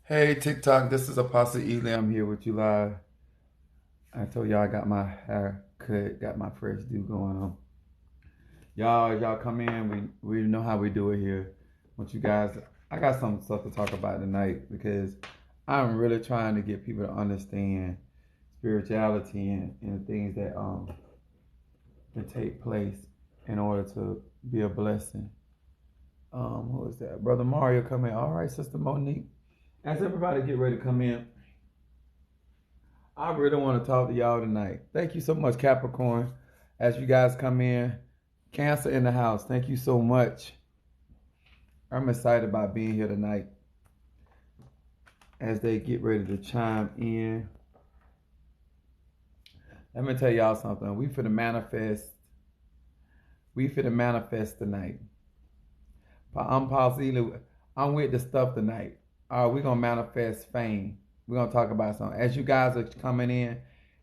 Hey TikTok, this is Apostle Ely. I'm here with you live. I told y'all I got my hair cut, got my fresh do going on. Y'all come in. We know how we do it here. Want you guys? I got some stuff to talk about tonight because I'm really trying to get people to understand spirituality and things that can take place in order to be a blessing. Who is that? Brother Mario come in. All right, Sister Monique. As everybody get ready to come in, I really want to talk to y'all tonight. Thank you so much, Capricorn. As you guys come in, Cancer in the house. Thank you so much. I'm excited about being here tonight as they get ready to chime in. Let me tell y'all something. We finna manifest. We finna manifest tonight. I'm positive. I'm with the stuff tonight. All right, we're gonna manifest fame. We're gonna talk about something. As you guys are coming in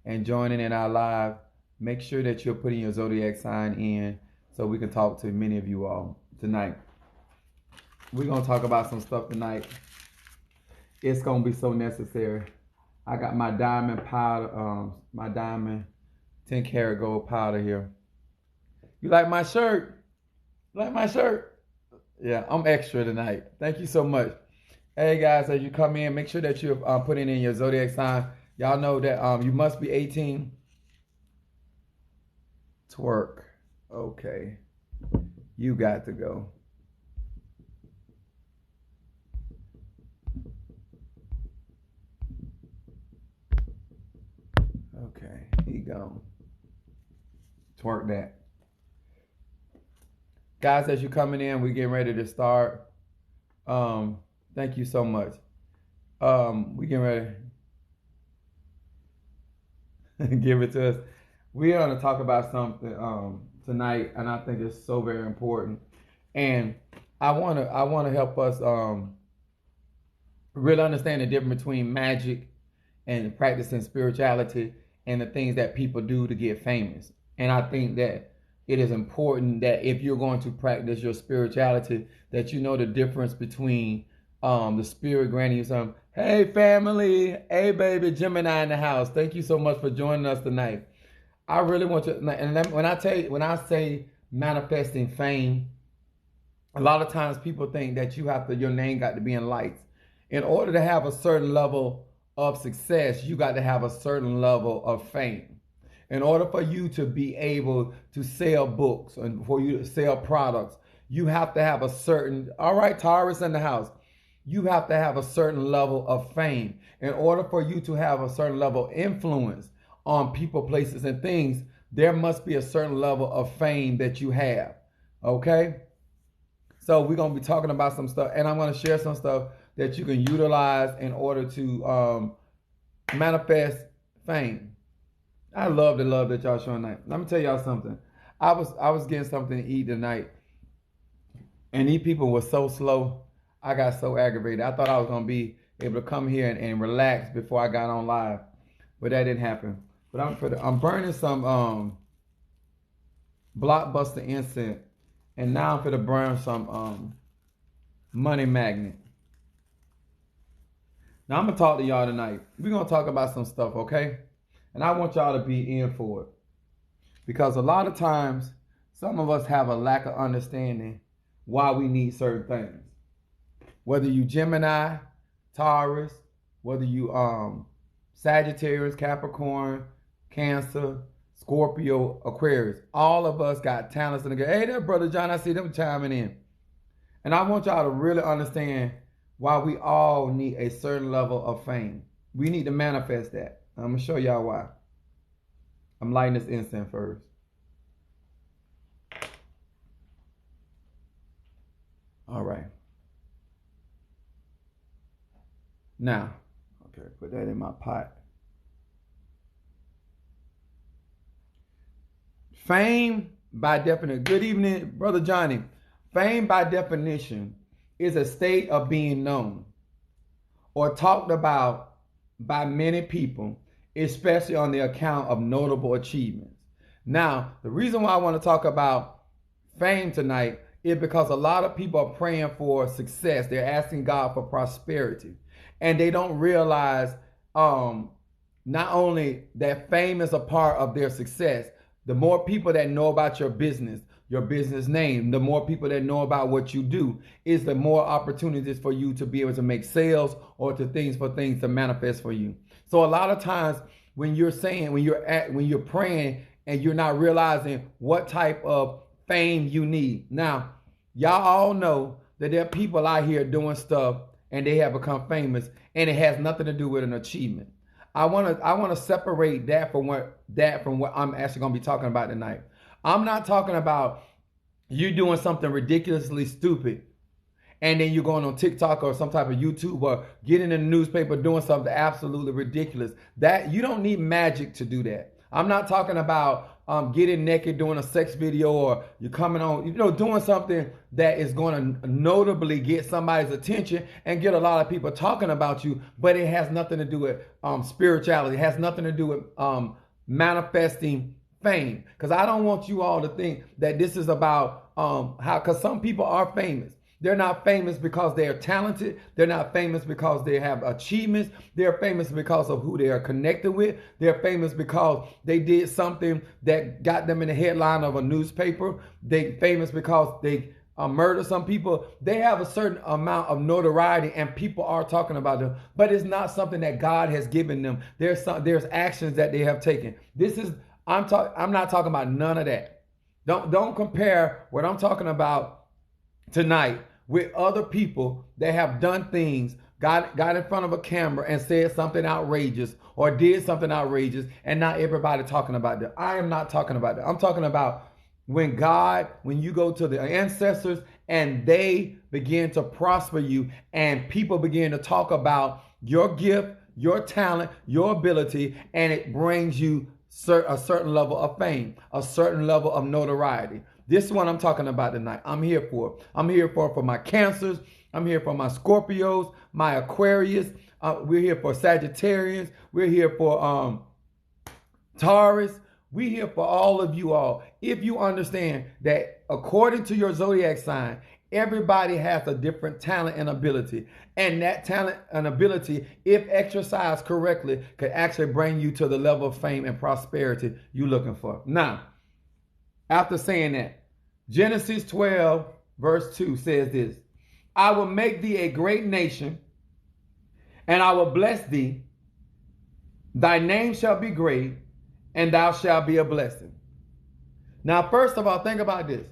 and joining in our live, make sure that you're putting your zodiac sign in so we can talk to many of you all tonight. We're gonna talk about some stuff tonight. It's gonna be so necessary. I got my diamond powder, my diamond 10 karat gold powder here. You like my shirt? You like my shirt? Yeah, I'm extra tonight. Thank you so much. Hey guys, as you come in, make sure that you're putting in your zodiac sign. Y'all know that you must be 18 to work. Okay, you got to go. Okay, here you go. Twerk that. Guys, as you're coming in, we're getting ready to start. Thank you so much. We getting ready. Give it to us. We're going to talk about something tonight, and I think it's so very important. And I want to help us really understand the difference between magic and practicing spirituality and the things that people do to get famous. And I think that it is important that if you're going to practice your spirituality, that you know the difference between the spirit granting you something. Hey family, hey baby, Gemini in the house. Thank you so much for joining us tonight. I really want you, and when I say manifesting fame, a lot of times people think that your name got to be in lights. In order to have a certain level of success, you got to have a certain level of fame. In order for you to be able to sell books and for you to sell products, you have to have a certain, all right, Taurus in the house, you have to have a certain level of fame. In order for you to have a certain level of influence on people, places, and things, there must be a certain level of fame that you have. Okay? So we're going to be talking about some stuff, and I'm going to share some stuff that you can utilize in order to manifest fame. I love the love that y'all showing tonight. Let me tell y'all something. I was getting something to eat tonight, and these people were so slow. I got so aggravated. I thought I was gonna be able to come here and relax before I got on live, but that didn't happen. But I'm burning some Blockbuster incense, and now I'm finna burn some Money Magnet. Now I'm gonna talk to y'all tonight. We're gonna talk about some stuff, okay? And I want y'all to be in for it. Because a lot of times, some of us have a lack of understanding why we need certain things. Whether you Gemini, Taurus, whether you Sagittarius, Capricorn, Cancer, Scorpio, Aquarius, all of us got talents in the game. Hey there, Brother John, I see them chiming in. And I want y'all to really understand why we all need a certain level of fame. We need to manifest that. I'm going to show y'all why. I'm lighting this incense first. All right. Now, okay, put that in my pot. Fame, by definition, good evening, Brother Johnny. Fame, by definition, is a state of being known or talked about by many people, especially on the account of notable achievements. Now, the reason why I want to talk about fame tonight is because a lot of people are praying for success. They're asking God for prosperity. And they don't realize not only that fame is a part of their success, the more people that know about your business name, the more people that know about what you do, is the more opportunities for you to be able to make sales or for things to manifest for you. So a lot of times when you're praying and you're not realizing what type of fame you need. Now, y'all all know that there are people out here doing stuff and they have become famous and it has nothing to do with an achievement. I want to separate that from what I'm actually going to be talking about tonight. I'm not talking about you doing something ridiculously stupid and then you're going on TikTok or some type of YouTube or getting in the newspaper doing something absolutely ridiculous. That you don't need magic to do that. I'm not talking about getting naked doing a sex video, or you're coming on, doing something that is going to notably get somebody's attention and get a lot of people talking about you, but it has nothing to do with spirituality. It has nothing to do with manifesting fame. Because I don't want you all to think that this is about because some people are famous. They're not famous because they are talented. They're not famous because they have achievements. They're famous because of who they are connected with. They're famous because they did something that got them in the headline of a newspaper. They're famous because they murdered some people. They have a certain amount of notoriety and people are talking about them, but it's not something that God has given them. There's actions that they have taken. I'm not talking about none of that. Don't compare what I'm talking about tonight with other people that have done things, got in front of a camera and said something outrageous or did something outrageous, and not everybody talking about that. I am not talking about that. I'm talking about when you go to the ancestors and they begin to prosper you and people begin to talk about your gift, your talent, your ability, and it brings you a certain level of fame, a certain level of notoriety. This is what I'm talking about tonight. I'm here for my Cancers. I'm here for my Scorpios, my Aquarius. We're here for Sagittarians. We're here for Taurus. We're here for all of you all. If you understand that according to your zodiac sign, everybody has a different talent and ability. And that talent and ability, if exercised correctly, could actually bring you to the level of fame and prosperity you're looking for. Now, after saying that, Genesis 12 verse 2 says this: I will make thee a great nation, and I will bless thee. Thy name shall be great, and thou shalt be a blessing. Now, first of all, think about this.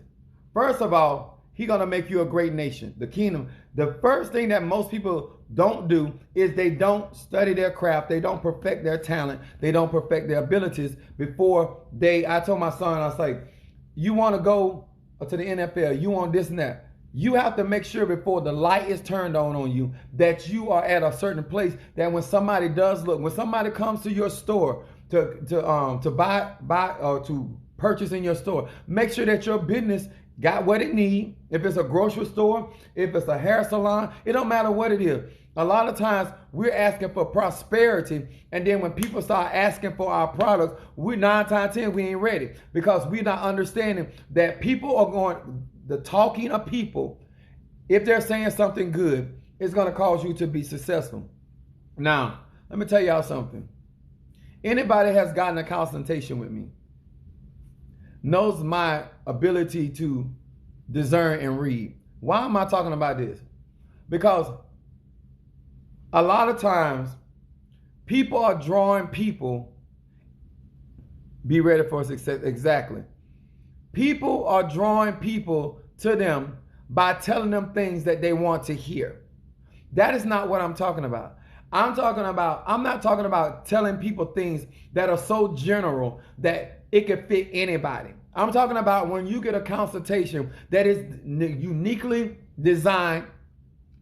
First of all, he's going to make you a great nation, the kingdom. The first thing that most people don't do is they don't study their craft. They don't perfect their talent. They don't perfect their abilities before I told my son, I was like, you want to go to the NFL, you want this and that. You have to make sure before the light is turned on you that you are at a certain place, that when somebody when somebody comes to your store to buy or to purchase in your store, make sure that your business got what it needs. If it's a grocery store, if it's a hair salon, it don't matter what it is. A lot of times we're asking for prosperity, and then when people start asking for our products, 9 times out of 10 we ain't ready, because we're not understanding that people are the talking of people, if they're saying something good, it's going to cause you to be successful. Now, let me tell y'all something. Anybody has gotten a consultation with me knows my ability to discern and read. Why am I talking about this? Because a lot of times people are drawing people. Be ready for success. Exactly. People are drawing people to them by telling them things that they want to hear. That is not what I'm talking about. I'm not talking about telling people things that are so general that it could fit anybody. I'm talking about when you get a consultation that is uniquely designed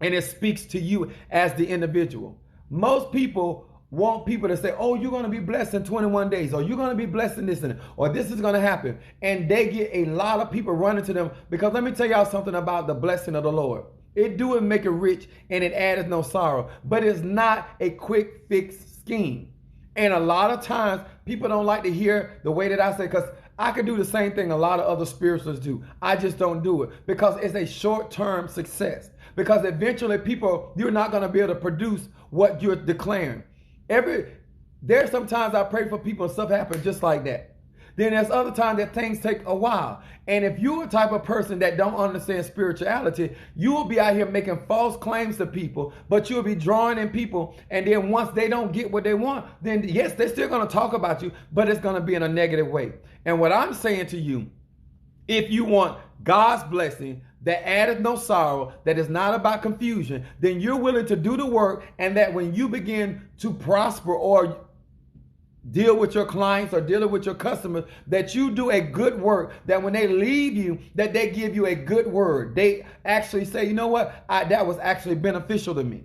and it speaks to you as the individual. Most people want people to say, oh, you're going to be blessed in 21 days, or you're going to be blessed in this, or this is going to happen. And they get a lot of people running to them, because let me tell y'all something about the blessing of the Lord. It do make it rich, and it addeth no sorrow. But it's not a quick fix scheme. And a lot of times people don't like to hear the way that I say, because I could do the same thing a lot of other spiritualists do. I just don't do it because it's a short-term success. Because eventually you're not going to be able to produce what you're declaring. There's sometimes I pray for people and stuff happens just like that. Then there's other times that things take a while. And if you're a type of person that don't understand spirituality, you will be out here making false claims to people, but you'll be drawing in people. And then once they don't get what they want, then yes, they're still going to talk about you, but it's going to be in a negative way. And what I'm saying to you, if you want God's blessing that addeth no sorrow, that is not about confusion, then you're willing to do the work, and that when you begin to prosper or deal with your clients or dealing with your customers, that you do a good work, that when they leave you, that they give you a good word. They actually say, you know what, that was actually beneficial to me.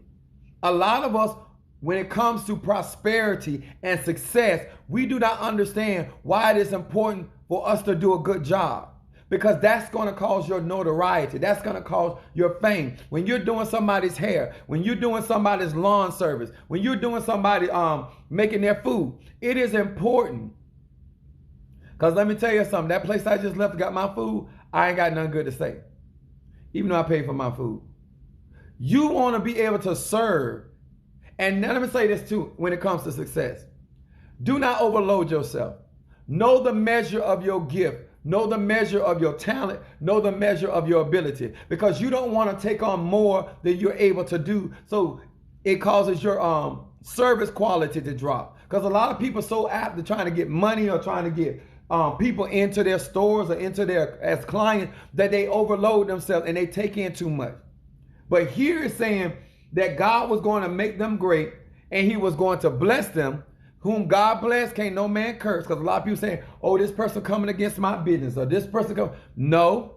A lot of us, when it comes to prosperity and success, we do not understand why it is important for us to do a good job. Because that's going to cause your notoriety. That's going to cause your fame. When you're doing somebody's hair, when you're doing somebody's lawn service, when you're doing somebody making their food, it is important. Because let me tell you something. That place I just left got my food. I ain't got nothing good to say. Even though I paid for my food. You want to be able to serve. And now let me say this too when it comes to success. Do not overload yourself. Know the measure of your gift. Know the measure of your talent. Know the measure of your ability. Because you don't want to take on more than you're able to do. So it causes your service quality to drop. Because a lot of people are so apt to trying to get money or trying to get people into their stores or into their as clients that they overload themselves and they take in too much. But here it's saying that God was going to make them great and he was going to bless them. Whom God bless, can't no man curse. Because a lot of people saying, oh, this person coming against my business or this person coming. No.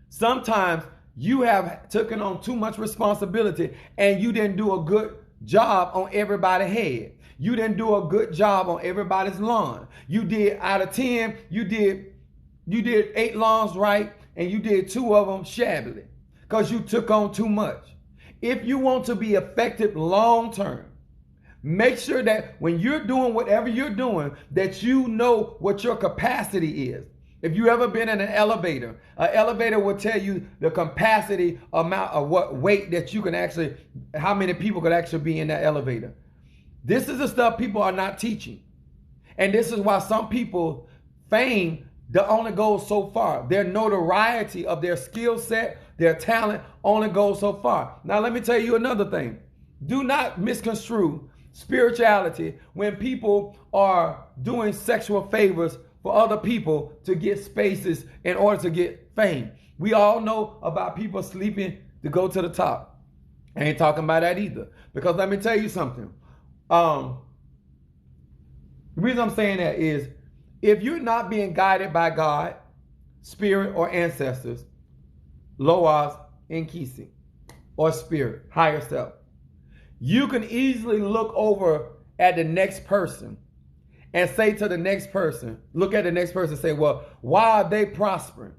Sometimes you have taken on too much responsibility and you didn't do a good job on everybody's head. You didn't do a good job on everybody's lawn. You did out of 10, you did 8 lawns right and you did 2 of them shabbily because you took on too much. If you want to be effective long term, make sure that when you're doing whatever you're doing, that you know what your capacity is. If you ever been in an elevator will tell you the capacity amount of what weight that you can actually, how many people could actually be in that elevator. This is the stuff people are not teaching. And this is why some people fame only goes so far. Their notoriety of their skill set, their talent only goes so far. Now let me tell you another thing. Do not misconstrue spirituality when people are doing sexual favors for other people to get spaces in order to get fame. We all know about people sleeping to go to the top. I ain't talking about that either. Because let me tell you something. The reason I'm saying that is if you're not being guided by God, spirit, or ancestors, Loas, Nkisi, or spirit, higher self, you can easily look over at the next person and say to the next person, look at the next person and say, well, why are they prospering?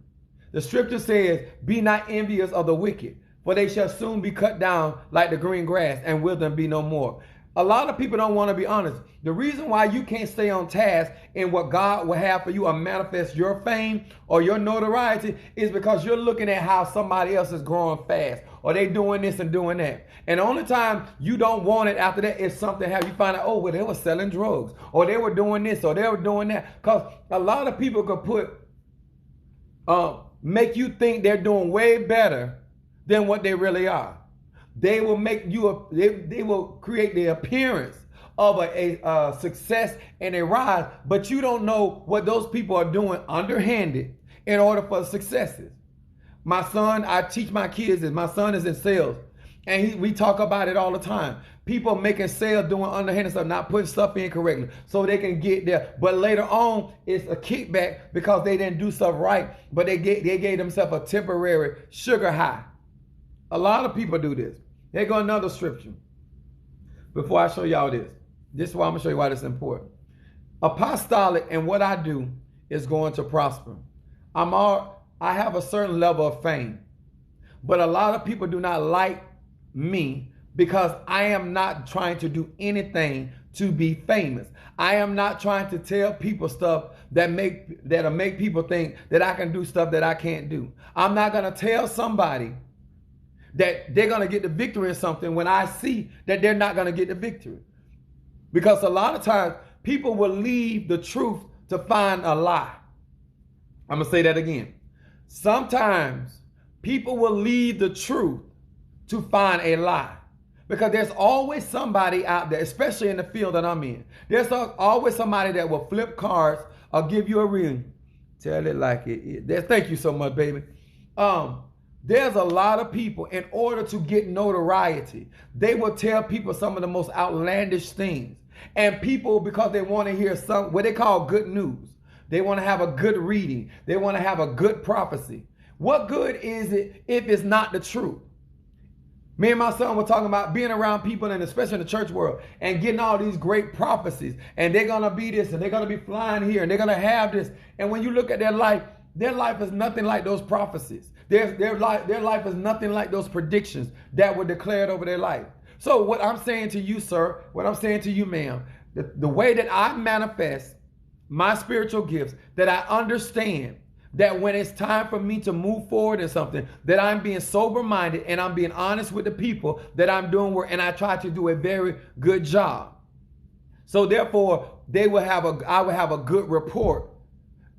The scripture says, be not envious of the wicked, for they shall soon be cut down like the green grass and will them be no more. A lot of people don't want to be honest. The reason why you can't stay on task in what God will have for you or manifest your fame or your notoriety is because you're looking at how somebody else is growing fast or they doing this and doing that. And the only time you don't want it after that is something how you find out, oh, well, they were selling drugs or they were doing this or they were doing that. Because a lot of people could make you think they're doing way better than what they really are. They will make you, they will create the appearance of a success and a rise, but you don't know what those people are doing underhanded in order for successes. My son, I teach my kids this. My son is in sales, and we talk about it all the time. People making sales, doing underhanded stuff, not putting stuff in correctly so they can get there. But later on, it's a kickback because they didn't do stuff right, but they gave themselves a temporary sugar high. A lot of people do this. Here go another scripture. Before I show y'all this. This is why I'm going to show you why this is important. Apostolic and what I do is going to prosper. I have a certain level of fame. But a lot of people do not like me because I am not trying to do anything to be famous. I am not trying to tell people stuff that'll make people think that I can do stuff that I can't do. I'm not going to tell somebody that they're going to get the victory in something when I see that they're not going to get the victory. Because a lot of times people will leave the truth to find a lie. I'm going to say that again. Sometimes people will leave the truth to find a lie. Because there's always somebody out there, especially in the field that I'm in. There's always somebody that will flip cards or give you a ring. Tell it like it is. Thank you so much, baby. There's a lot of people, in order to get notoriety, they will tell people some of the most outlandish things. And people, because they want to hear what they call good news. They want to have a good reading. They want to have a good prophecy. What good is it if it's not the truth? Me and my son were talking about being around people, and especially in the church world, and getting all these great prophecies. And they're going to be this, and they're going to be flying here, and they're going to have this. And when you look at their life is nothing like those prophecies. Their life is nothing like those predictions that were declared over their life. So what I'm saying to you, sir, what I'm saying to you, ma'am, the way that I manifest my spiritual gifts, that I understand that when it's time for me to move forward in something, that I'm being sober-minded and I'm being honest with the people that I'm doing work, and I try to do a very good job. So therefore, I will have a good report.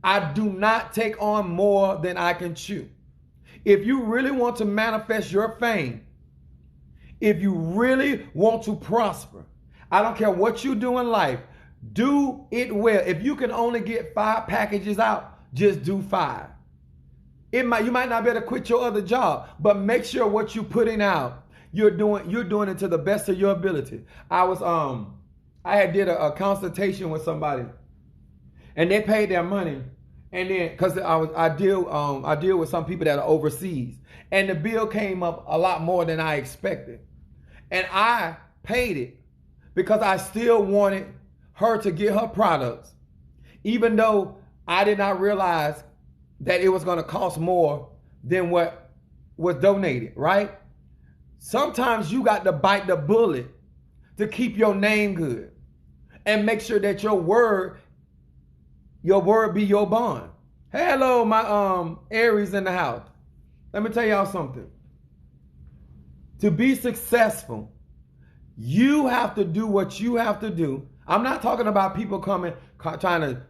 I do not take on more than I can chew. If you really want to manifest your fame, if you really want to prosper, I don't care what you do in life, do it well. If you can only get 5 packages out, just do 5. You might not be able to quit your other job, but make sure what you're putting out, you're doing it to the best of your ability. I had did a consultation with somebody, and they paid their money, and then because I deal with some people that are overseas, and the bill came up a lot more than I expected, and I paid it because I still wanted her to get her products, even though I did not realize that it was going to cost more than what was donated, right? Sometimes you got to bite the bullet to keep your name good and make sure that your word be your bond. Hello, my Aries in the house. Let me tell y'all something. To be successful, you have to do what you have to do. I'm not talking about people coming trying to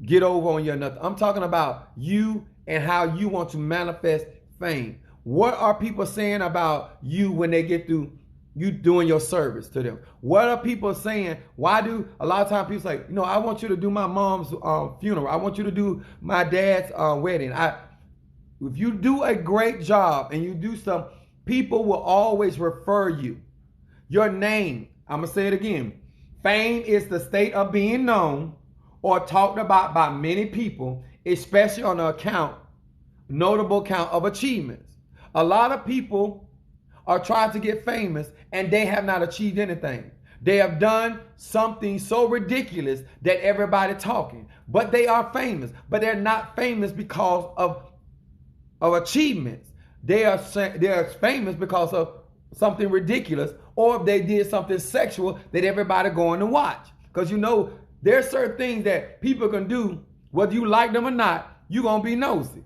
get over on you or nothing. I'm talking about you and how you want to manifest fame. What are people saying about you when they get through you doing your service to them? What are people saying? Why do a lot of times people say, I want you to do my mom's funeral. I want you to do my dad's wedding. If you do a great job and you do stuff, people will always refer you. Your name, I'm going to say it again. Fame is the state of being known or talked about by many people, especially on the notable account of achievements. A lot of people are trying to get famous and they have not achieved anything. They have done something so ridiculous that everybody talking, but they are famous, but they're not famous because of achievements. They are famous because of something ridiculous, or if they did something sexual that everybody going to watch. Because there's certain things that people can do, whether you like them or not, you're going to be nosy.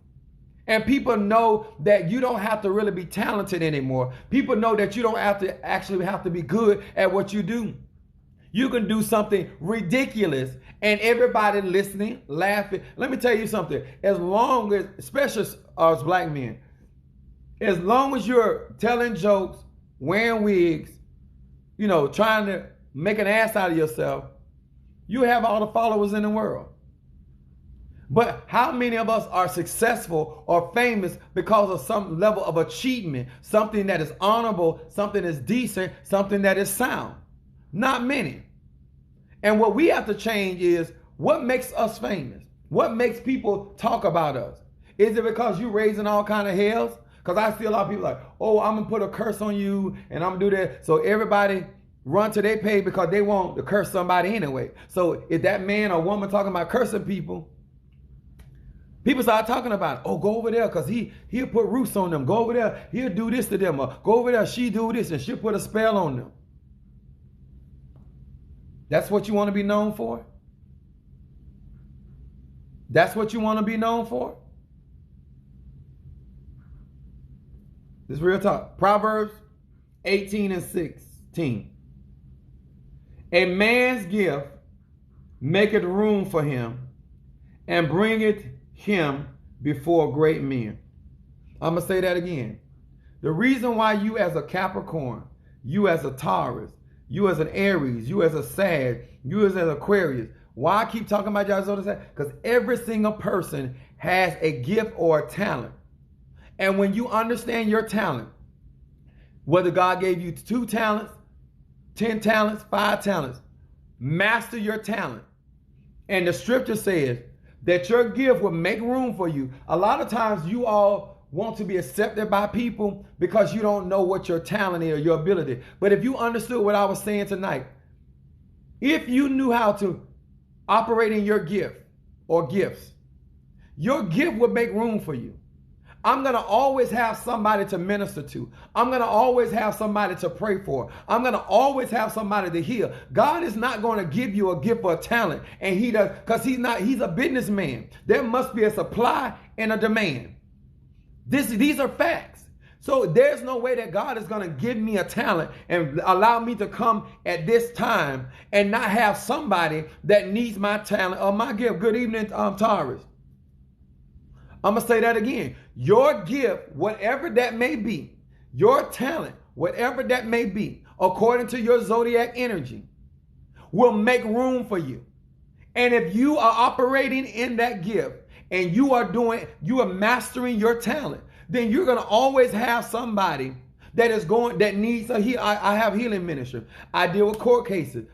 And people know that you don't have to really be talented anymore. People know that you don't have to be good at what you do. You can do something ridiculous and everybody listening, laughing. Let me tell you something. As long as, especially us black men, as long as you're telling jokes, wearing wigs, trying to make an ass out of yourself, you have all the followers in the world. But how many of us are successful or famous because of some level of achievement, something that is honorable, something that's decent, something that is sound? Not many. And what we have to change is what makes us famous? What makes people talk about us? Is it because you're raising all kind of hells? Because I see a lot of people like, oh, I'm going to put a curse on you and I'm going to do that. So everybody run to their page because they want to curse somebody anyway. So if that man or woman talking about cursing people start talking about, oh, go over there because he'll put roots on them. Go over there, he'll do this to them. Or go over there, she do this and she'll put a spell on them. That's what you want to be known for? That's what you want to be known for? This is real talk. Proverbs 18 and 16. A man's gift maketh room for him, and bringeth him before great men. I'm going to say that again. The reason why you as a Capricorn, you as a Taurus, you as an Aries, you as a Sag, you as an Aquarius, why I keep talking about y'all zodiac? Because every single person has a gift or a talent. And when you understand your talent, whether God gave you 2 talents, 10 talents, 5 talents, master your talent. And the scripture says that your gift will make room for you. A lot of times you all want to be accepted by people because you don't know what your talent is or your ability. But if you understood what I was saying tonight, if you knew how to operate in your gift or gifts, your gift would make room for you. I'm going to always have somebody to minister to. I'm going to always have somebody to pray for. I'm going to always have somebody to heal. God is not going to give you a gift or a talent, and he does, because he's a businessman. There must be a supply and a demand. These are facts. So there's no way that God is going to give me a talent and allow me to come at this time and not have somebody that needs my talent or my gift. Good evening, Taurus. I'm going to say that again. Your gift, whatever that may be, your talent, whatever that may be, according to your zodiac energy, will make room for you. And if you are operating in that gift and you are mastering your talent, then you're going to always have somebody that needs a heal. I have healing ministry. I deal with court cases.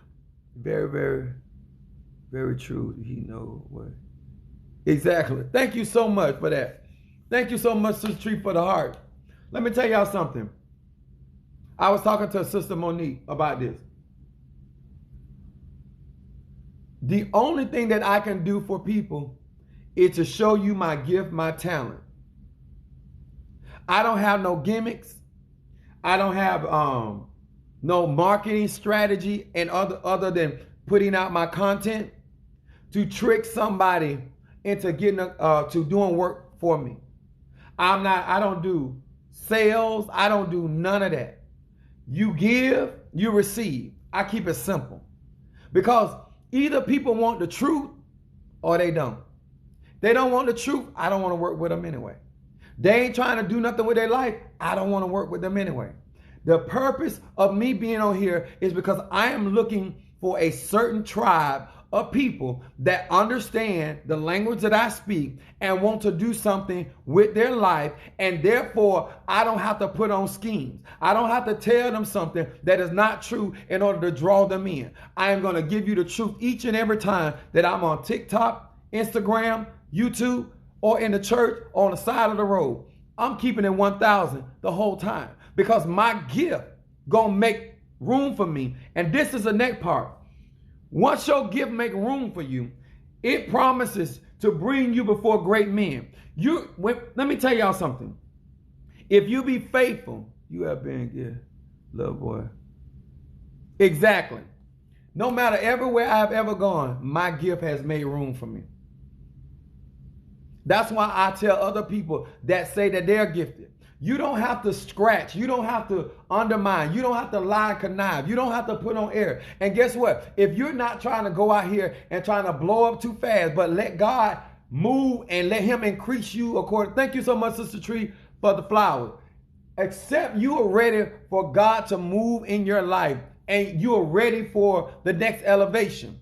Very, very, very true. He knows what. Exactly. Thank you so much for that. Thank you so much, Sister Tree, for the heart. Let me tell y'all something. I was talking to Sister Monique about this. The only thing that I can do for people is to show you my gift, my talent. I don't have no gimmicks. I don't have no marketing strategy and other than putting out my content to trick somebody into getting to doing work for me. I don't do sales. I don't do none of that. You give, you receive. I keep it simple. Because either people want the truth or they don't. They don't want the truth. I don't want to work with them anyway. They ain't trying to do nothing with their life. I don't want to work with them anyway. The purpose of me being on here is because I am looking for a certain tribe of people that understand the language that I speak and want to do something with their life, and therefore I don't have to put on schemes. I don't have to tell them something that is not true in order to draw them in. I am going to give you the truth each and every time that I'm on TikTok, Instagram, YouTube, or in the church or on the side of the road. I'm keeping it 1,000 the whole time because my gift gonna make room for me. And this is the next part. Once your gift make room for you, it promises to bring you before great men. Let me tell y'all something. If you be faithful, you have been good, little boy. Exactly. No matter everywhere I've ever gone, my gift has made room for me. That's why I tell other people that say that they're gifted. You don't have to scratch. You don't have to undermine. You don't have to lie and connive. You don't have to put on air. And guess what? If you're not trying to go out here and trying to blow up too fast, but let God move and let him increase you according. Thank you so much, Sister Tree, for the flowers. Except you are ready for God to move in your life and you are ready for the next elevation.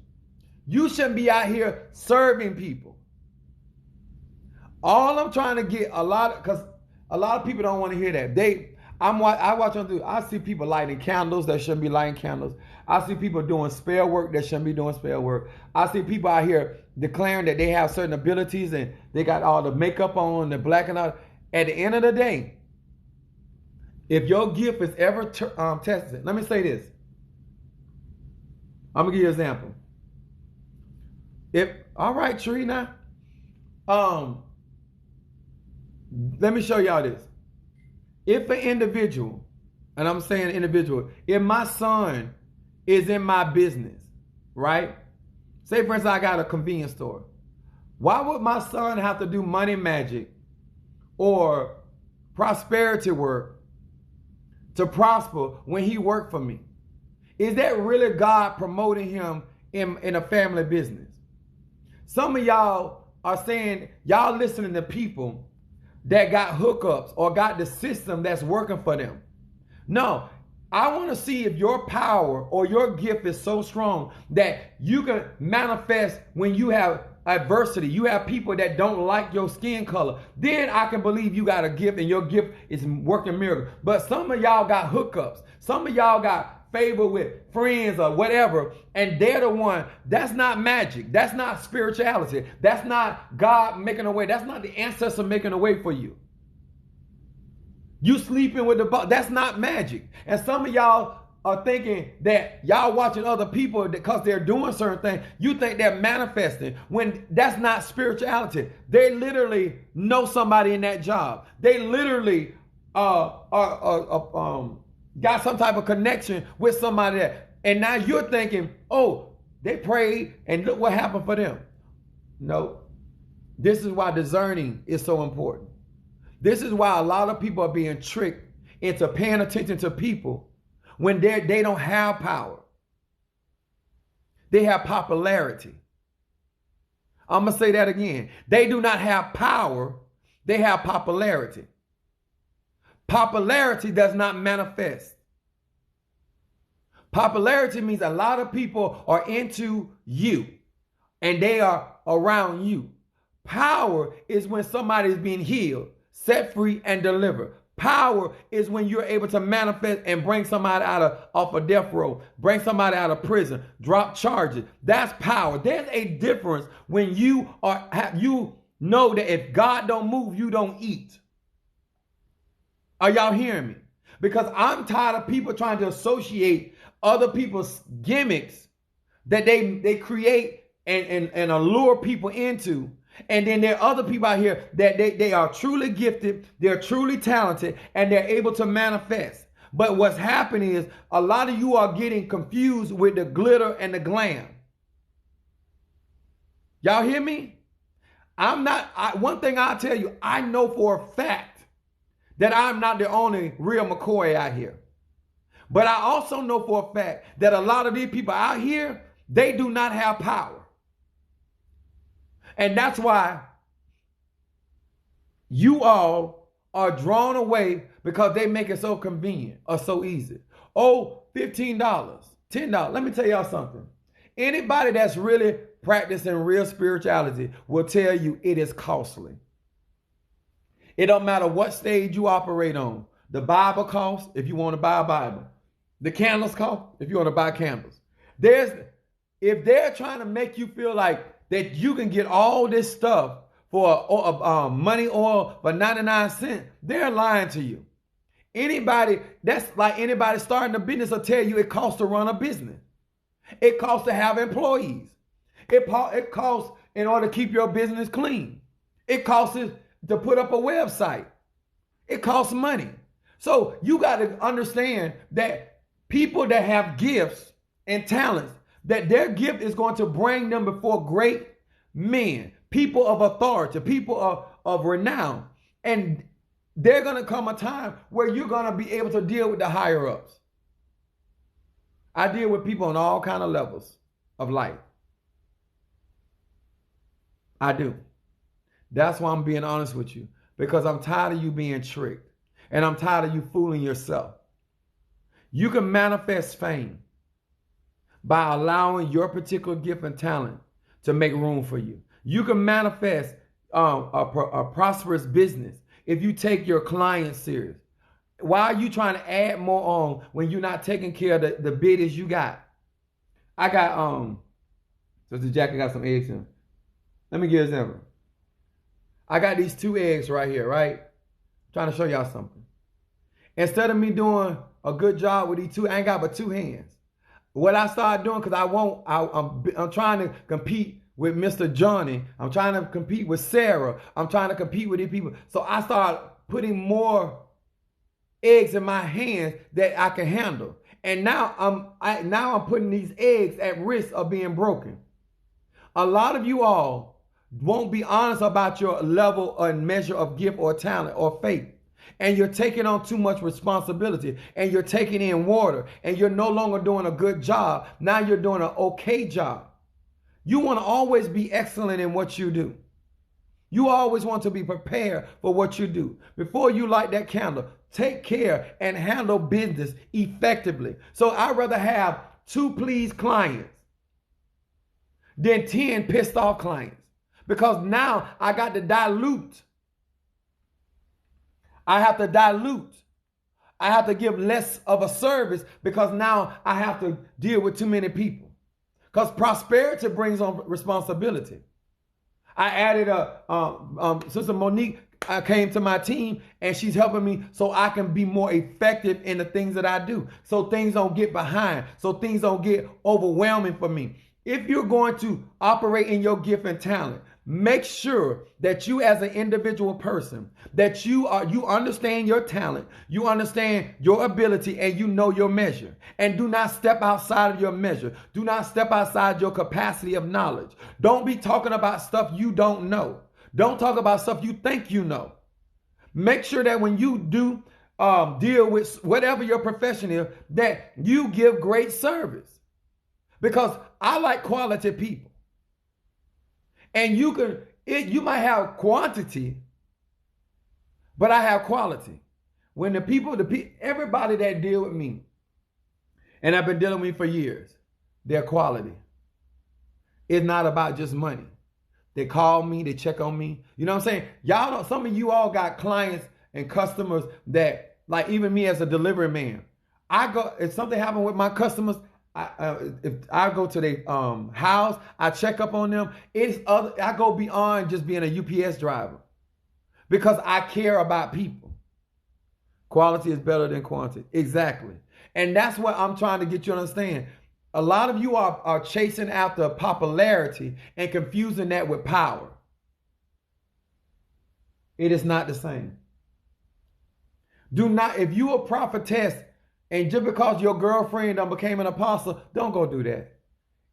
You shouldn't be out here serving people. All I'm trying to get because a lot of people don't want to hear that. I watch them do. I see people lighting candles that shouldn't be lighting candles. I see people doing spell work that shouldn't be doing spell work. I see people out here declaring that they have certain abilities and they got all the makeup on, the black and all. At the end of the day, if your gift is ever tested, let me say this. I'm gonna give you an example. All right, Tree, now. Let me show y'all this. If an individual, and I'm saying individual, if my son is in my business right? Say, for instance, I got a convenience store. Why would my son have to do money magic or prosperity work to prosper when he worked for me? Is that really God promoting him in a family business? Some of y'all are saying y'all listening to people that got hookups or got the system that's working for them. No, I want to see if your power or your gift is so strong that you can manifest when you have adversity. You have people that don't like your skin color. Then I can believe you got a gift and your gift is working miracles. But some of y'all got hookups. Some of y'all got favor with friends or whatever, and they're the one. That's not magic. That's not spirituality. That's not God making a way. That's not the ancestor making a way for you. You sleeping with the boss. That's not magic. And some of y'all are thinking that y'all watching other people because they're doing certain things. You think they're manifesting when that's not spirituality. They literally know somebody in that job. They literally got some type of connection with somebody that, and now you're thinking, oh, they prayed and look what happened for them. No, this is why discerning is so important. This is why a lot of people are being tricked into paying attention to people when they don't have power. They have popularity. I'm going to say that again. They do not have power. They have popularity. Popularity does not manifest. Popularity means a lot of people are into you and they are around you. Power is when somebody is being healed, set free, and delivered. Power is when you're able to manifest and bring somebody off a death row, bring somebody out of prison, drop charges. That's power. There's a difference when you know that if God don't move, you don't eat. Are y'all hearing me? Because I'm tired of people trying to associate other people's gimmicks that they create and allure people into. And then there are other people out here that they are truly gifted, they're truly talented, and they're able to manifest. But what's happening is a lot of you are getting confused with the glitter and the glam. Y'all hear me? One thing I'll tell you, I know for a fact that I'm not the only real McCoy out here. But I also know for a fact that a lot of these people out here, they do not have power. And that's why you all are drawn away because they make it so convenient or so easy. Oh, $15, $10. Let me tell y'all something. Anybody that's really practicing real spirituality will tell you it is costly. It don't matter what stage you operate on. The Bible costs if you want to buy a Bible. The candles cost if you want to buy candles. If they're trying to make you feel like that you can get all this stuff for money oil for 99 cents, they're lying to you. That's like anybody starting a business will tell you it costs to run a business. It costs to have employees. It costs in order to keep your business clean. It costs to put up a website. It costs money. So you got to understand that people that have gifts and talents, that their gift is going to bring them before great men, people of authority, people of renown. And there's going to come a time where you're going to be able to deal with the higher ups. I deal with people on all kinds of levels of life. I do. That's why I'm being honest with you, because I'm tired of you being tricked and I'm tired of you fooling yourself. You can manifest fame by allowing your particular gift and talent to make room for you. You can manifest a prosperous business if you take your clients serious. Why are you trying to add more on when you're not taking care of the bidders you got? I got, Sister Jackie got some eggs in. Let me give you an example. I got these 2 eggs right here, right? I'm trying to show y'all something. Instead of me doing a good job with these 2, I ain't got but 2 hands. What I started doing, because I'm trying to compete with Mr. Johnny. I'm trying to compete with Sarah. I'm trying to compete with these people. So I started putting more eggs in my hands that I can handle. And now I'm putting these eggs at risk of being broken. A lot of you all won't be honest about your level and measure of gift or talent or faith. And you're taking on too much responsibility, and you're taking in water, and you're no longer doing a good job. Now you're doing an okay job. You want to always be excellent in what you do. You always want to be prepared for what you do. Before you light that candle, take care and handle business effectively. So I'd rather have 2 pleased clients than 10 pissed off clients, because now I got to dilute. I have to dilute. I have to give less of a service, because now I have to deal with too many people. Because prosperity brings on responsibility. I added Sister Monique came to my team, and she's helping me so I can be more effective in the things that I do. So things don't get behind. So things don't get overwhelming for me. If you're going to operate in your gift and talent, make sure that you as an individual person, that you understand your talent, you understand your ability, and you know your measure. And do not step outside of your measure. Do not step outside your capacity of knowledge. Don't be talking about stuff you don't know. Don't talk about stuff you think you know. Make sure that when you do deal with whatever your profession is, that you give great service. Because I like quality people. And you might have quantity, but I have quality. When everybody that deal with me, and I've been dealing with me for years, their quality. It's not about just money. They call me, they check on me. You know what I'm saying? Some of you all got clients and customers that, like even me as a delivery man, if something happened with my customers, if I go to their house, I check up on them. I go beyond just being a UPS driver, because I care about people. Quality is better than quantity. Exactly. And that's what I'm trying to get you to understand. A lot of you are chasing after popularity and confusing that with power. It is not the same. If you a prophetess, and just because your girlfriend done became an apostle, don't go do that.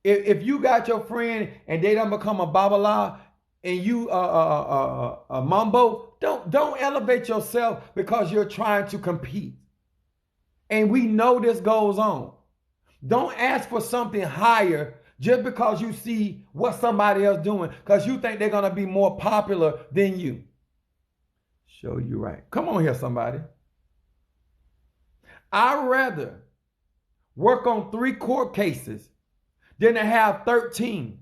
If you got your friend and they done become a Babala and you a Mambo, don't elevate yourself because you're trying to compete. And we know this goes on. Don't ask for something higher just because you see what somebody else doing, because you think they're going to be more popular than you. Show you right. Come on here, somebody. I'd rather work on 3 court cases than to have 13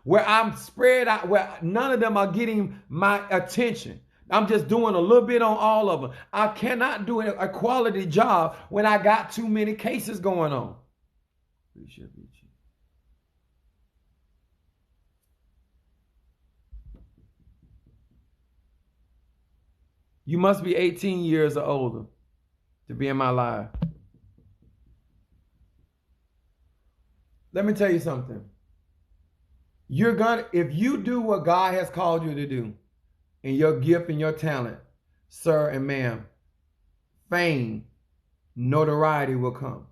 where I'm spread out, where none of them are getting my attention. I'm just doing a little bit on all of them. I cannot do a quality job when I got too many cases going on. You must be 18 years or older to be in my life. Let me tell you something. If you do what God has called you to do, in your gift and your talent, sir and ma'am, fame, notoriety will come.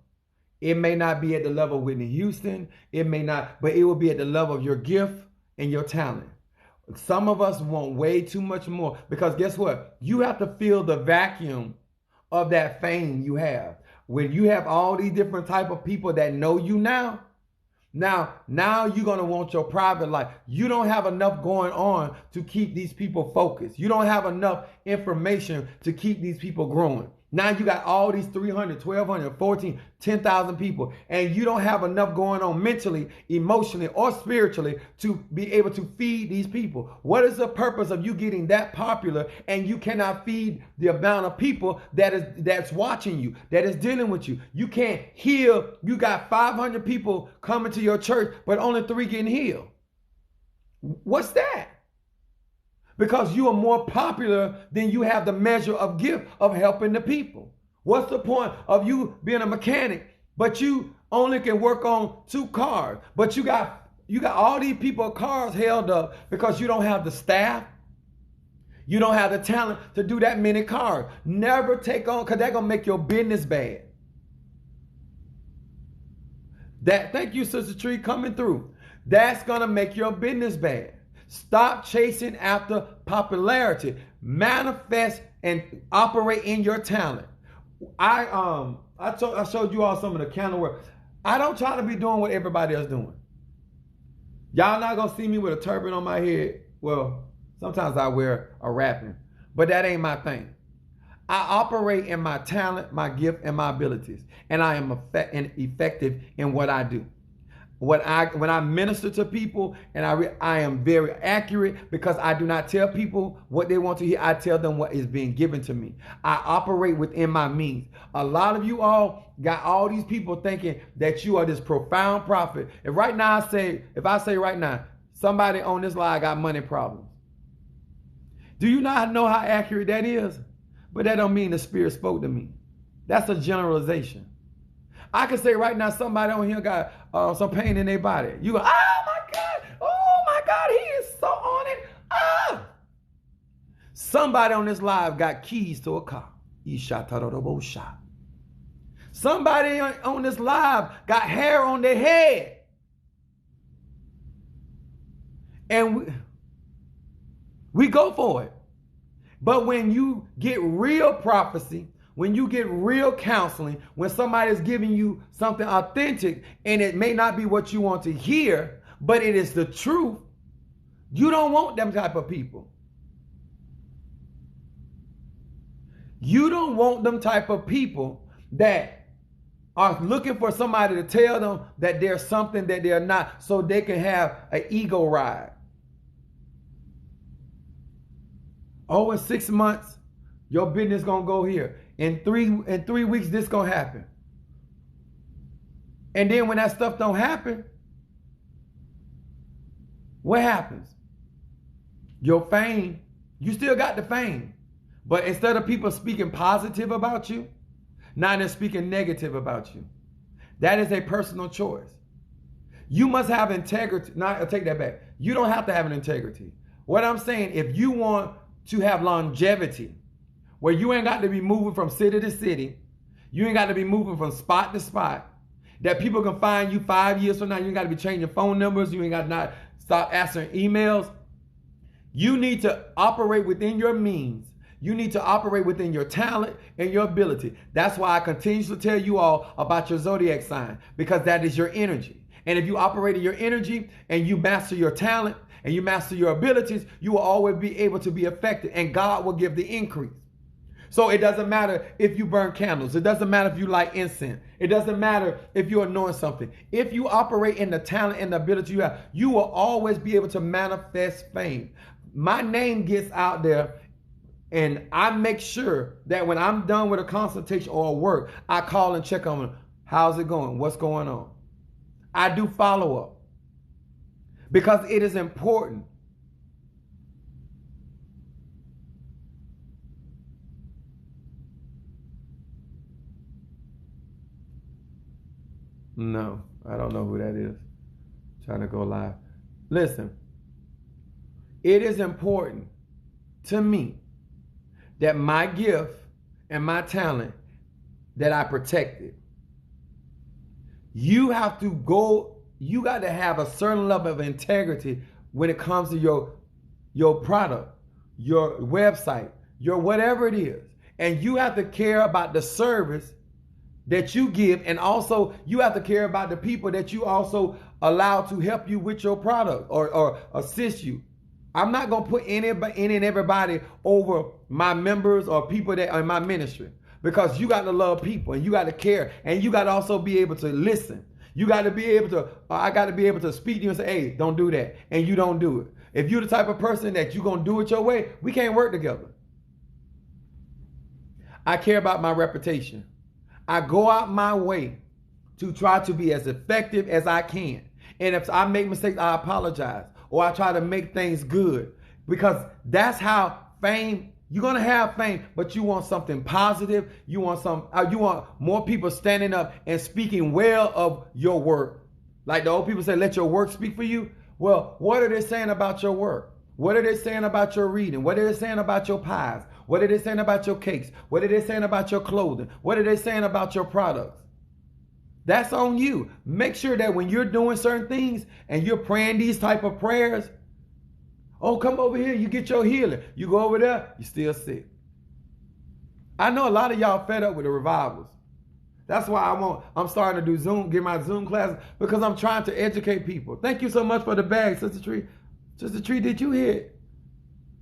It may not be at the level of Whitney Houston, but it will be at the level of your gift and your talent. Some of us want way too much more, because guess what? You have to fill the vacuum of that fame you have. When you have all these different type of people that know you now you're going to want your private life. You don't have enough going on to keep these people focused. You don't have enough information to keep these people growing. Now you got all these 300, 1,200, 14, 10,000 people, and you don't have enough going on mentally, emotionally, or spiritually to be able to feed these people. What is the purpose of you getting that popular and you cannot feed the amount of people that's watching you, that is dealing with you? You can't heal. You got 500 people coming to your church, but only 3 getting healed. What's that? Because you are more popular than you have the measure of gift of helping the people. What's the point of you being a mechanic, but you only can work on 2 cars, but you got all these people cars held up because you don't have the staff, you don't have the talent to do that many cars. Never take on, because that's going to make your business bad. Thank you, Sister Tree, coming through. That's going to make your business bad. Stop chasing after popularity. Manifest and operate in your talent. I showed you all some of the counter work. I don't try to be doing what everybody else doing. Y'all not going to see me with a turban on my head. Well, sometimes I wear a wrapping, but that ain't my thing. I operate in my talent, my gift, and my abilities, and I am effective in what I do. When I minister to people, and I am very accurate because I do not tell people what they want to hear. I tell them what is being given to me. I operate within my means. A lot of you all got all these people thinking that you are this profound prophet. And right now, if I say right now, somebody on this line got money problems. Do you not know how accurate that is? But that don't mean the Spirit spoke to me. That's a generalization. I can say right now somebody on here got some pain in their body. You go, oh my God, he is so on it. Ah! Somebody on this live got keys to a car. Somebody on this live got hair on their head. And we go for it. But when you get real prophecy, when you get real counseling, when somebody is giving you something authentic and it may not be what you want to hear, but it is the truth, you don't want them type of people. You don't want them type of people that are looking for somebody to tell them that there's something that they're not so they can have an ego ride. Oh, in 6 months, your business gonna go here. In three weeks, this gonna happen. And then when that stuff don't happen, what happens? Your fame, you still got the fame. But instead of people speaking positive about you, now they're speaking negative about you. That is a personal choice. You must have integrity. No, I'll take that back. You don't have to have an integrity. What I'm saying, if you want to have longevity, where you ain't got to be moving from city to city, you ain't got to be moving from spot to spot, that people can find you 5 years from now, you ain't got to be changing phone numbers, you ain't got to not stop answering emails. You need to operate within your means. You need to operate within your talent and your ability. That's why I continue to tell you all about your zodiac sign, because that is your energy. And if you operate in your energy and you master your talent and you master your abilities, you will always be able to be effective, and God will give the increase. So it doesn't matter if you burn candles. It doesn't matter if you light incense. It doesn't matter if you anoint something. If you operate in the talent and the ability you have, you will always be able to manifest fame. My name gets out there, and I make sure that when I'm done with a consultation or a work, I call and check on them. How's it going? What's going on? I do follow up because it is important. No, I don't know who that is. Trying to go live. Listen, it is important to me that my gift and my talent, that I protect it. You have to go, you got to have a certain level of integrity when it comes to your product, your website, your whatever it is. And you have to care about the service that you give, and also you have to care about the people that you also allow to help you with your product or assist you. I'm not going to put any and everybody over my members or people that are in my ministry, because you got to love people and you got to care, and you got to also be able to listen. You got to be able to, I got to be able to speak to you and say, hey, don't do that. And you don't do it. If you're the type of person that you're going to do it your way, we can't work together. I care about my reputation. I go out my way to try to be as effective as I can. And if I make mistakes, I apologize. Or I try to make things good. Because that's how fame, you're going to have fame, but you want something positive. You want more people standing up and speaking well of your work. Like the old people say, let your work speak for you. Well, what are they saying about your work? What are they saying about your reading? What are they saying about your pies? What are they saying about your cakes? What are they saying about your clothing? What are they saying about your products? That's on you. Make sure that when you're doing certain things and you're praying these type of prayers, oh, come over here, you get your healing. You go over there, you're still sick. I know a lot of y'all fed up with the revivals. That's why I'm starting to do Zoom, get my Zoom classes, because I'm trying to educate people. Thank you so much for the bag, Sister Tree. Sister Tree, did you hit?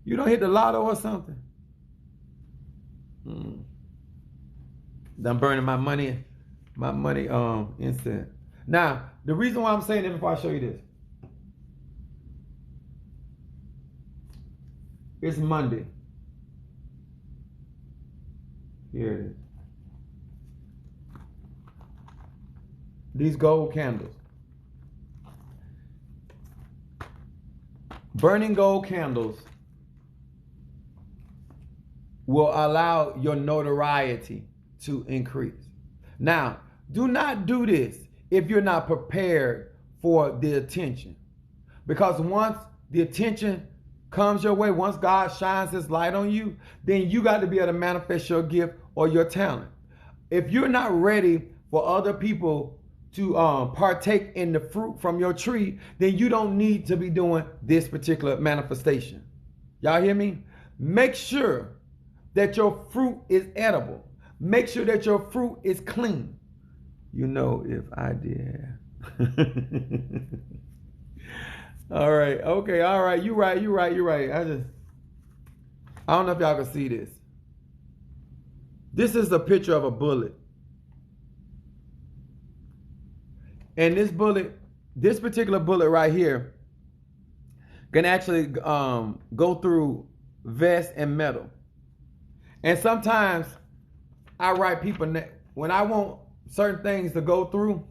You don't hit the lotto or something? I'm burning my money instant. Now, the reason why I'm saying this before I show you this. It's Monday. Here it is. These gold candles. Burning gold candles will allow your notoriety to increase. Now, do not do this if you're not prepared for the attention. Because once the attention comes your way, once God shines his light on you, then you got to be able to manifest your gift or your talent. If you're not ready for other people to partake in the fruit from your tree, then you don't need to be doing this particular manifestation. Y'all hear me? Make sure that your fruit is edible. Make sure that your fruit is clean. You know, if I did. All right. Okay. All right. You're right. I don't know if y'all can see this. This is a picture of a bullet. And this particular bullet right here can actually go through vest and metal. And sometimes I write people, when I want certain things to go through,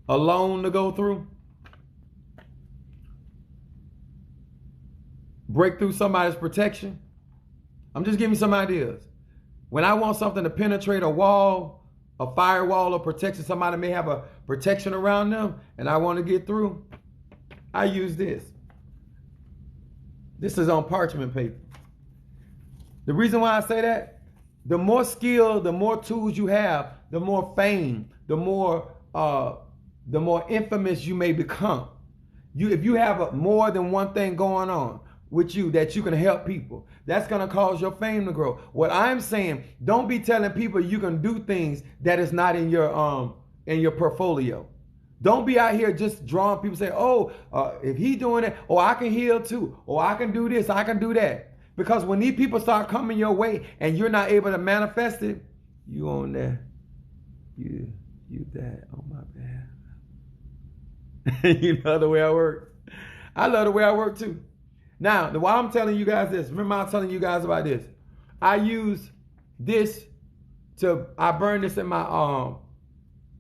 a loan to go through, break through somebody's protection. I'm just giving you some ideas. When I want something to penetrate a wall, a firewall or protection, somebody may have a protection around them and I want to get through, I use this. This is on parchment paper. The reason why I say that, the more skill, the more tools you have, the more fame, the more infamous you may become. If you have more than one thing going on with you that you can help people, that's going to cause your fame to grow. What I'm saying, don't be telling people you can do things that is not in your portfolio. Don't be out here just drawing people, say, if he doing it, I can heal too, I can do this, I can do that. Because when these people start coming your way and you're not able to manifest it, you on there, you that, oh my bad. You know the way I work. I love the way I work too. Now, why I'm telling you guys this, remember I'm telling you guys about this. I use this I burn this in my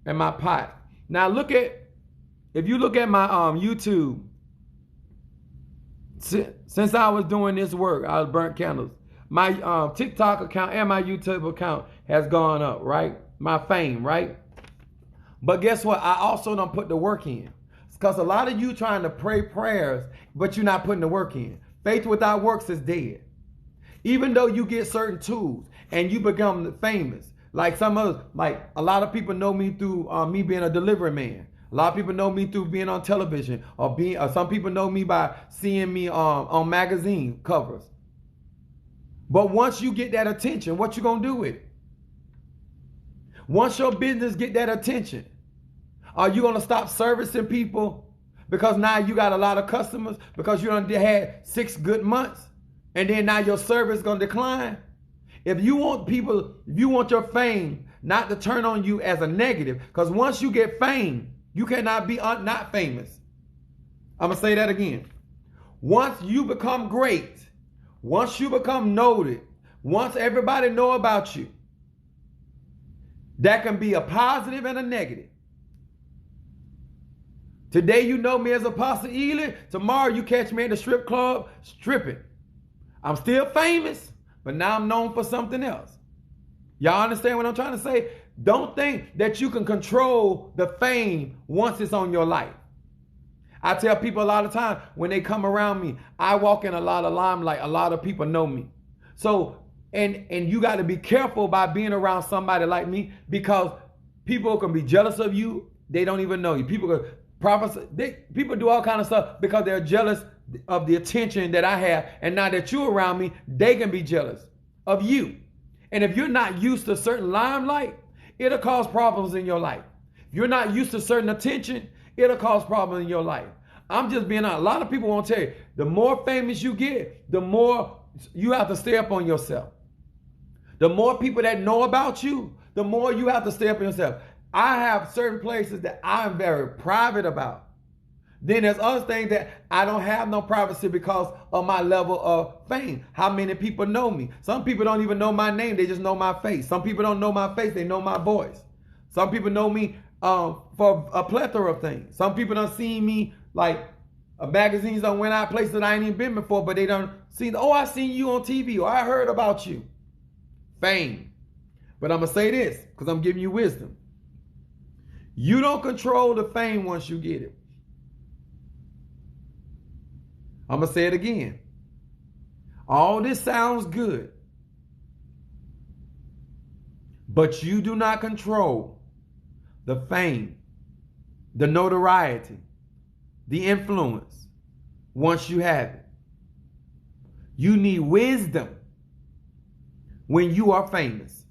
pot. Now if you look at my YouTube, since I was doing this work, I was burnt candles. My TikTok account and my YouTube account has gone up, right? My fame, right? But guess what? I also don't put the work in. Because a lot of you trying to pray prayers, but you're not putting the work in. Faith without works is dead. Even though you get certain tools and you become famous, like a lot of people know me through me being a delivery man. A lot of people know me through being on television, or some people know me by seeing me on magazine covers. But once you get that attention, what you gonna do with it? Once your business get that attention, are you gonna stop servicing people because now you got a lot of customers because you done had 6 good months and then now your service gonna decline? If you want your fame not to turn on you as a negative, because once you get fame, you cannot be not famous. I'm gonna say that again. Once you become great, once you become noted, once everybody know about you, that can be a positive and a negative. Today you know me as Apostle Ely. Tomorrow you catch me in the strip club stripping. I'm still famous, but now I'm known for something else. Y'all understand what I'm trying to say? Don't think that you can control the fame once it's on your life. I tell people a lot of time when they come around me, I walk in a lot of limelight. A lot of people know me. So, and you got to be careful by being around somebody like me, because People can be jealous of you. They don't even know you. People can people do all kind of stuff because they're jealous of the attention that I have. And now that you're around me, they can be jealous of you. And if you're not used to certain limelight, it'll cause problems in your life. If you're not used to certain attention, it'll cause problems in your life. I'm just being honest. A lot of people won't tell you, the more famous you get, the more you have to stay up on yourself. The more people that know about you, the more you have to stay up on yourself. I have certain places that I'm very private about. Then there's other things that I don't have no privacy because of my level of fame. How many people know me? Some people don't even know my name. They just know my face. Some people don't know my face. They know my voice. Some people know me for a plethora of things. Some people don't see me like magazines done went out places that I ain't even been before, but they done seen, oh, I seen you on TV or I heard about you. Fame. But I'm going to say this because I'm giving you wisdom. You don't control the fame once you get it. I'm going to say it again. All this sounds good. But you do not control the fame, the notoriety, the influence once you have it. You need wisdom when you are famous.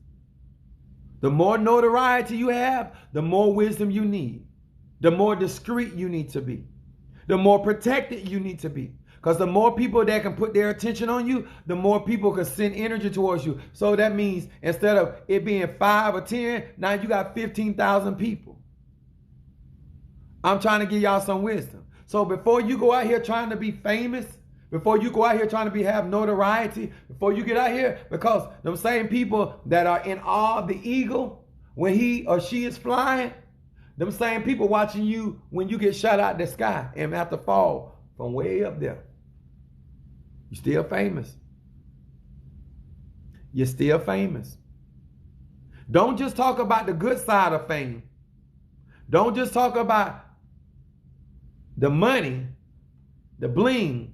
The more notoriety you have, the more wisdom you need. The more discreet you need to be. The more protected you need to be. Because the more people that can put their attention on you, the more people can send energy towards you. So that means instead of it being 5 or 10, now you got 15,000 people. I'm trying to give y'all some wisdom. So before you go out here trying to be famous, before you go out here trying to have notoriety, before you get out here, because them same people that are in awe of the eagle when he or she is flying, them same people watching you when you get shot out the sky and have to fall from way up there. You're still famous. You're still famous. Don't just talk about the good side of fame. Don't just talk about the money, the bling.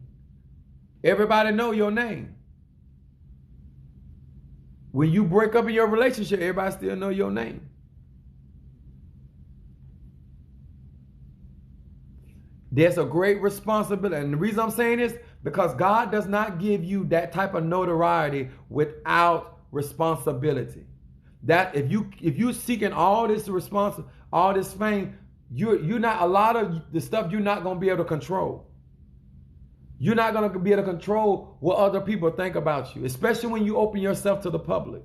Everybody know your name. When you break up in your relationship, everybody still know your name. There's a great responsibility. And the reason I'm saying this, because God does not give you that type of notoriety without responsibility. That if you seeking all this all this fame, you're not, a lot of the stuff you're not going to be able to control. You're not going to be able to control what other people think about you, especially when you open yourself to the public.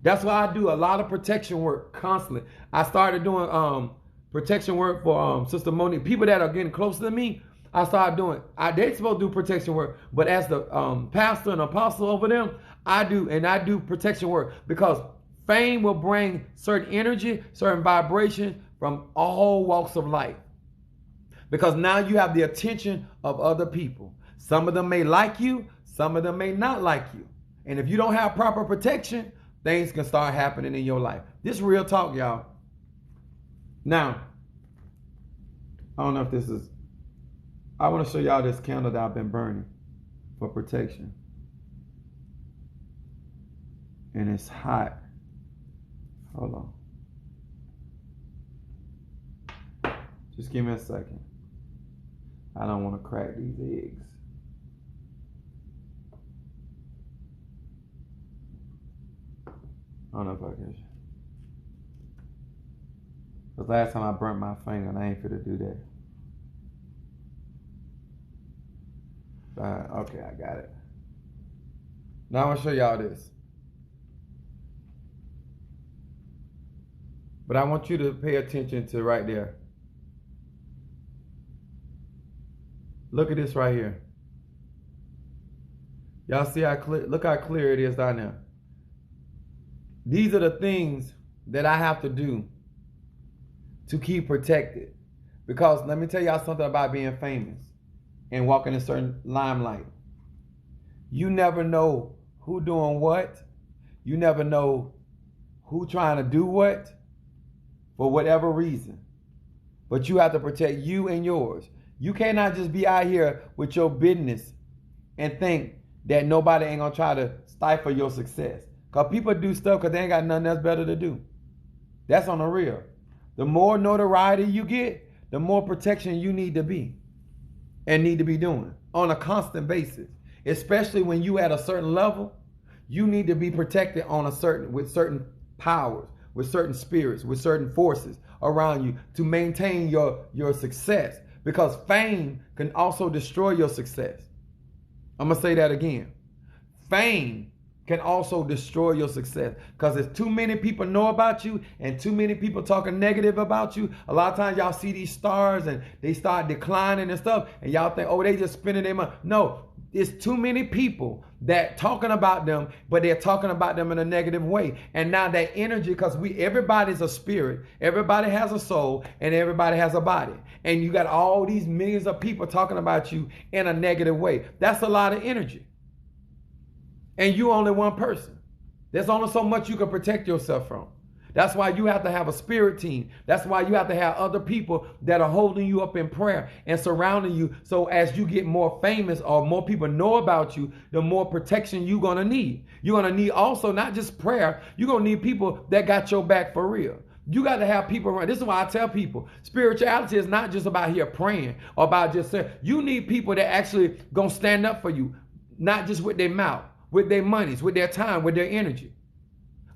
That's why I do a lot of protection work constantly. I started doing protection work for Sister Monique. People that are getting closer to me, I started doing. They're supposed to do protection work, but as the pastor and apostle over them, I do protection work because fame will bring certain energy, certain vibration from all walks of life. Because now you have the attention of other people. Some of them may like you, some of them may not like you. And if you don't have proper protection, things can start happening in your life. This is real talk, y'all. Now, I don't know if this is, I want to show y'all this candle that I've been burning for protection. And it's hot. Hold on. Just give me a second. I don't want to crack these eggs. I don't know if I can. Because last time I burnt my finger and I ain't finna do that. Okay, I got it. Now I want to show y'all this. But I want you to pay attention to right there. Look at this right here. Y'all see how clear, look how clear it is down there. These are the things that I have to do to keep protected. Because let me tell y'all something about being famous and walking in certain limelight. You never know who doing what. You never know who trying to do what for whatever reason. But you have to protect you and yours. You cannot just be out here with your business and think that nobody ain't gonna try to stifle your success. Because people do stuff because they ain't got nothing else better to do. That's on the real. The more notoriety you get, the more protection you need to be and need to be doing on a constant basis. Especially when you at a certain level, you need to be protected with certain powers, with certain spirits, with certain forces around you to maintain your success. Because fame can also destroy your success. I'm going to say that again. Fame can also destroy your success, because if too many people know about you and too many people talking negative about you, a lot of times y'all see these stars and they start declining and stuff, and y'all think, oh, they just spending their money. No, it's too many people that talking about them, but they're talking about them in a negative way. And now that energy, because everybody's a spirit, everybody has a soul, and everybody has a body. And you got all these millions of people talking about you in a negative way. That's a lot of energy. And you only one person. There's only so much you can protect yourself from. That's why you have to have a spirit team. That's why you have to have other people that are holding you up in prayer and surrounding you. So as you get more famous or more people know about you, the more protection you're going to need. You're going to need also not just prayer. You're going to need people that got your back for real. You got to have people around. This is why I tell people, spirituality is not just about here praying or about just saying. You need people that actually going to stand up for you, not just with their mouth, with their monies, with their time, with their energy.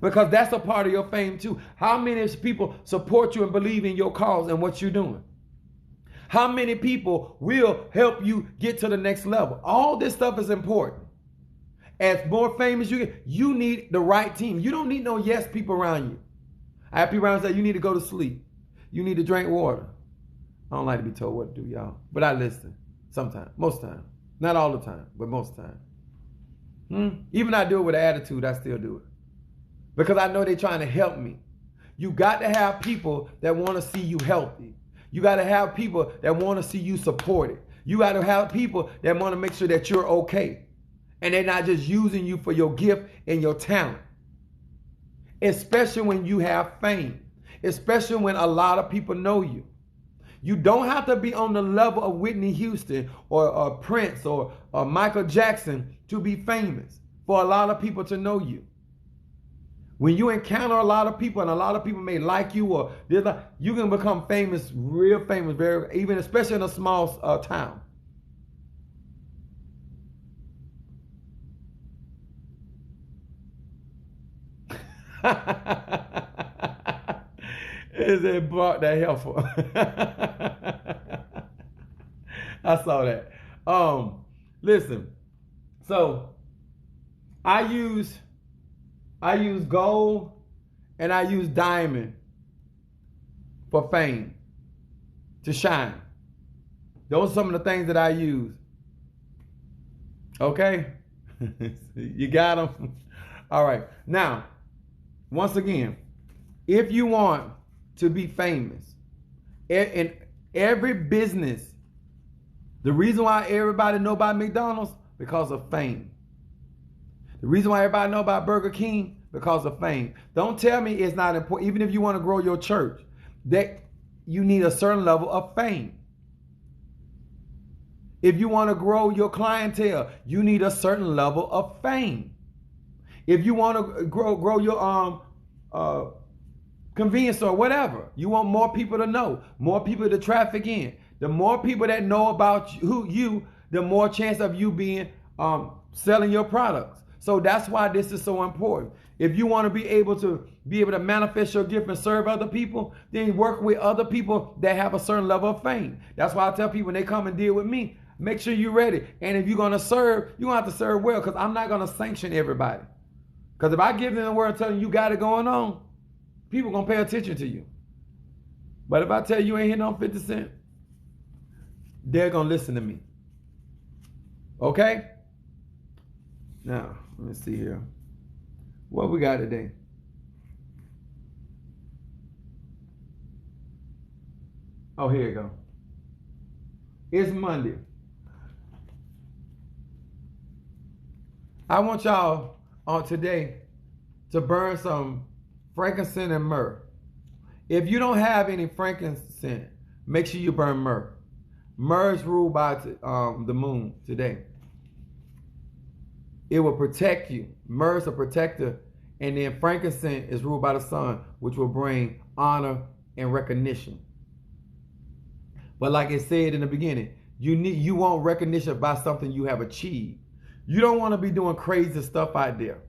Because that's a part of your fame too. How many people support you and believe in your cause and what you're doing? How many people will help you get to the next level? All this stuff is important. As more famous you get, you need the right team. You don't need no yes people around you. I have people around say you need to go to sleep. You need to drink water. I don't like to be told what to do, y'all. But I listen sometimes, most times. Not all the time, but most times. Even I do it with an attitude, I still do it. Because I know they're trying to help me. You got to have people that want to see you healthy. You got to have people that want to see you supported. You got to have people that want to make sure that you're okay. And they're not just using you for your gift and your talent. Especially when you have fame. Especially when a lot of people know you. You don't have to be on the level of Whitney Houston or Prince or Michael Jackson to be famous for a lot of people to know you. When you encounter a lot of people and a lot of people may like you, or you can become famous, real famous, even especially in a small town. Is it brought that helpful? I saw that. Listen. So I use gold and I use diamond for fame, to shine. Those are some of the things that I use. Okay? You got them? All right. Now, once again, if you want to be famous in every business, the reason why everybody know about McDonald's, because of fame. The reason why everybody know about Burger King, because of fame. Don't tell me it's not important. Even if you want to grow your church, that you need a certain level of fame. If you want to grow your clientele, you need a certain level of fame. If you want to grow your convenience store, whatever, you want more people to know, more people to traffic in. The more people that know about you, the more chance of you being selling your products. So that's why this is so important. If you want to be able to manifest your gift and serve other people, then work with other people that have a certain level of fame. That's why I tell people when they come and deal with me, make sure you're ready. And if you're going to serve, you're going to have to serve well, because I'm not going to sanction everybody. Because if I give them the word telling you got it going on, people going to pay attention to you. But if I tell you ain't hitting on 50 cents, they're going to listen to me. Okay? Now, let me see here. What we got today? Oh, here you go. It's Monday. I want y'all on today to burn some frankincense and myrrh. If you don't have any frankincense, make sure you burn myrrh. Myrrh is ruled by the moon today. It will protect you. Myrrh is a protector And then frankincense is ruled by the sun, which will bring honor and recognition. But like it said in the beginning, you want recognition by something you have achieved. You don't want to be doing crazy stuff out there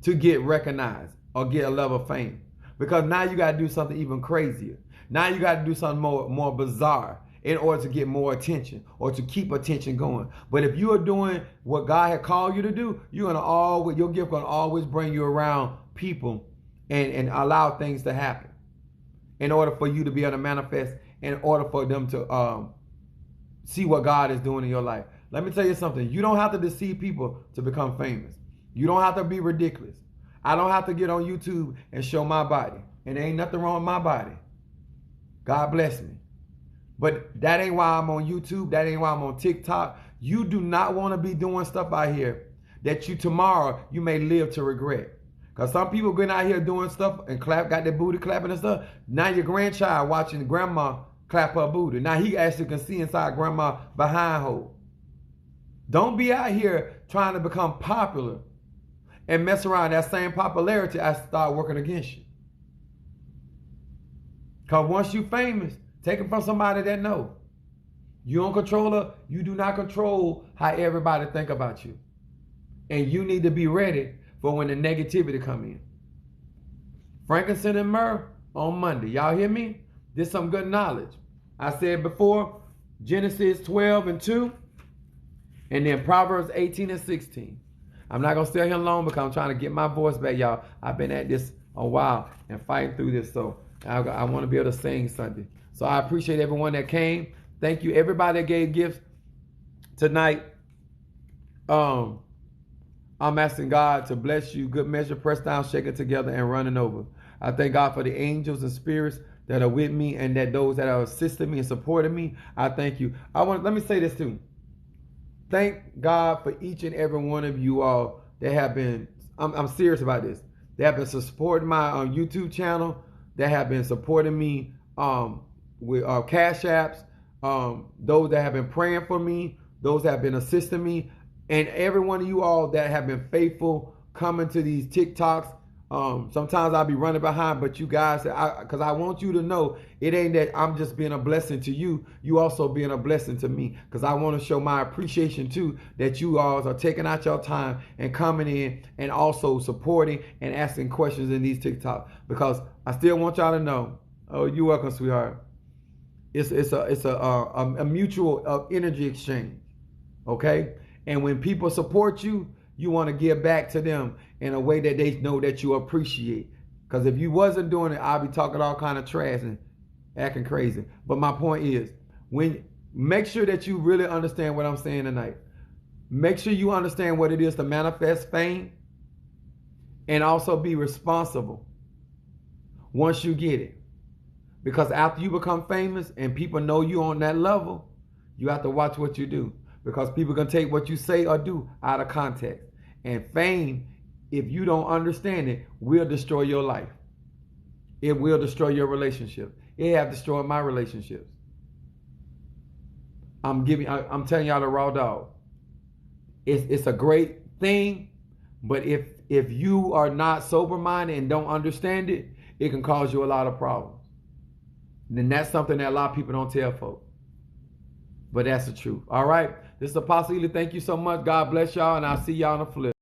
to get recognized or get a level of fame. Because now you got to do something even crazier. Now you got to do something more bizarre in order to get more attention or to keep attention going. But if you are doing what God had called you to do, your gift gonna always bring you around people and allow things to happen in order for you to be able to manifest, in order for them to see what God is doing in your life. Let me tell you something. You don't have to deceive people to become famous. You don't have to be ridiculous. I don't have to get on YouTube and show my body. And there ain't nothing wrong with my body. God bless me. But that ain't why I'm on YouTube. That ain't why I'm on TikTok. You do not want to be doing stuff out here that tomorrow you may live to regret. Because some people going out here doing stuff and got their booty clapping and stuff. Now your grandchild watching grandma clap her booty. Now he actually can see inside grandma behind hole. Don't be out here trying to become popular and mess around. That same popularity I start working against you. Because once you famous, take it from somebody that know. You don't control her. You do not control how everybody think about you. And you need to be ready for when the negativity come in. Frankincense and myrrh on Monday. Y'all hear me? This is some good knowledge. I said before, Genesis 12:2. And then Proverbs 18:16. I'm not going to stay here long because I'm trying to get my voice back, y'all. I've been at this a while and fighting through this. So I want to be able to sing Sunday. So I appreciate everyone that came. Thank you, everybody that gave gifts tonight. I'm asking God to bless you. Good measure, pressed down, shaken together, and running over. I thank God for the angels and spirits that are with me and that those that are assisting me and supporting me. I thank you. Let me say this too. Thank God for each and every one of you all that have been, I'm serious about this, that have been supporting my YouTube channel, that have been supporting me with Cash Apps, those that have been praying for me, those that have been assisting me, and every one of you all that have been faithful coming to these TikToks. Sometimes I'll be running behind, but you guys, because I want you to know, it ain't that I'm just being a blessing to you. You also being a blessing to me, because I want to show my appreciation too, that you all are taking out your time and coming in and also supporting and asking questions in these TikToks, because I still want y'all to know. Oh, you're welcome, sweetheart. It's a mutual energy exchange, okay? And when people support you, you want to give back to them in a way that they know that you appreciate. Because if you wasn't doing it, I'll be talking all kind of trash and acting crazy. But my point is, make sure that you really understand what I'm saying tonight. Make sure you understand what it is to manifest fame, and also be responsible once you get it. Because after you become famous and people know you on that level, you have to watch what you do. Because people can take what you say or do out of context. And fame, if you don't understand it, will destroy your life. It will destroy your relationship. It have destroyed my relationships. I'm telling y'all the raw dog. It's a great thing, but if you are not sober-minded and don't understand it, it can cause you a lot of problems. And that's something that a lot of people don't tell folks. But that's the truth. All right. This is Apostle Ely. Thank you so much. God bless y'all, and I'll see y'all on the flip.